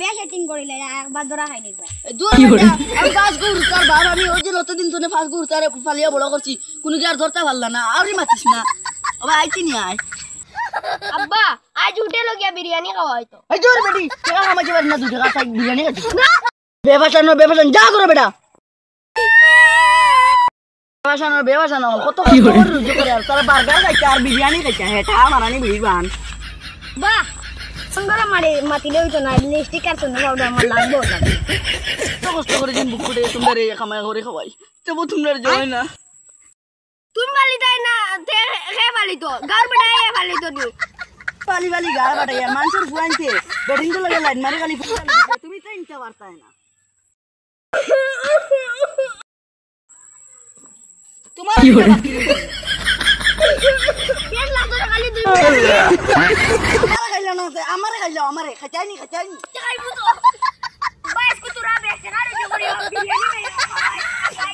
বেশ এটিং করিলে একবার ধরা খাই দেখবা দূর বেটা আমি ফাস্ট গুড় তার বাপ আমি ওই যে লতে দিন তোনে ফাস্ট গুড় তারে ফালিয়া বড় করছি কোন কি আর ধরতে পারলা না আরই মাতিস না ওবা আইতি নি আয় আব্বা আজ হোটেলে গিয়া বিরিয়ানি খাওয়া হয়তো এই দূর বেটি টাকা কামাইতে পারি না 2 টাকা তাই বিরিয়ানি খাচ্ছি বেবাসান যা করে বেটা বেবাসান কত রুজু করে আর তার বার্গার খাইছে আর বিরিয়ানি খাইছে হেটা মারানি বিবান বাহ সুন্দর মাতিলে হইতো না লিপস্টিক আর সুন্দর পাউডার আমার লাগবে তো কষ্ট করে দিন বুক করে তোমরা রে খামাই করে খাওয়াই তবু তোমরা জয় না তুমি বালি তাই না হে বালি তো গার বেটাই বালি তো পালি গাড় বাটাই আর মানুষের ফুয়াইতে বেডিং তো লাগে লাইন মারি খালি তুমি তো ইনতে পারতাই না তোমার কি হলো কেন লাগতো খালি দুই আমারে খাইনি খাইবো তো বাইস কো তোরা বেশে গাড়ি জড়ি বিরিয়ানি খাই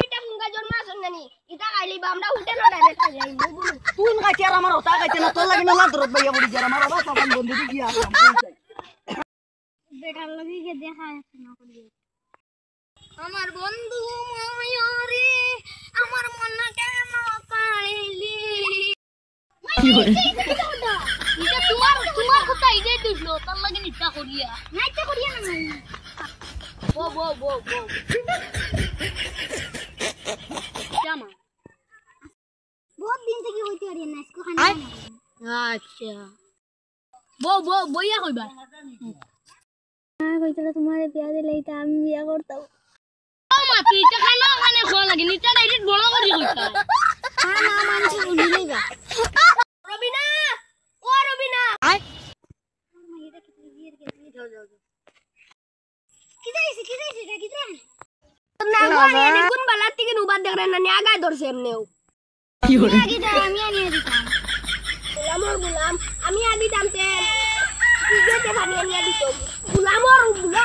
এইটা মুঙ্গা জন্ম আসন্নানি ইটা খাইলি বা আমরা হোটেলে ডাইরেক্ট খাই যাই তুই খাইতে আর আমার ওটা খাইতে না তোর লাগি না দরদ ভাইয়া বলি যার আমার বাবা সবান বন্ধু দি গিয়া বেটার লাগি কে দেখা আছে না করি আমার বন্ধু ময়ূরী আমার মন কেন কাইলি কি হরে এটা তোমার কথা ইদে দিছলো তার লাগি নিটা করিয়া নাইটা করিয়া না বো জামা বহুত দিন থেকে হইতে আরে না इसको খানা আচ্ছা বইয়া কইবা কইতলা তোমারে বিয়া দিলে এটা আমি বিয়া করতাম মা তুই এটা খানা খানে খোয়া লাগে নিটা ডাইরেক্ট বড় করি কইতা না মানছি উনিলেগা রবিনা ও রবিনা আয় এটা যাও কি যাইছে এটা কি যাই না মানে কোন বালার থেকে নুবাদ দেখরে না আগায় ধরছে এমনেও কি হলো আমি আনিয়ে দিতাম গোলাম আমি আদি দামতে যেতে পানি আনিয়ে দিত গোলামর বুয়া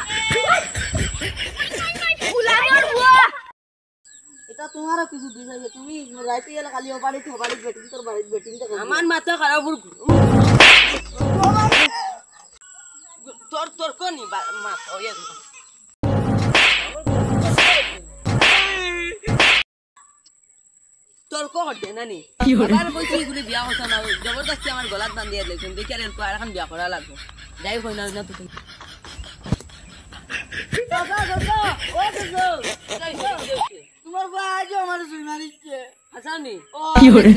এটা তোমারও কিছু দিছাই তুমি রাইতে গেলে খালি ও বাড়ি বেটিং তোর বাড়ি বেটিং টা আমার মাথা খারাপ তোর কোনি মাথা ওই তোর কো হটে নানি আবার কইছি গুলি বিয়া হতো না জবরদস্তি আমার গলাত বান্ধিয়া দিলেন দেখি আর এরকম এখন বিয়া করা লাগবে যাই কই না তো তোমার বাজো আমার সুই মারিছে হাসানি কি হরে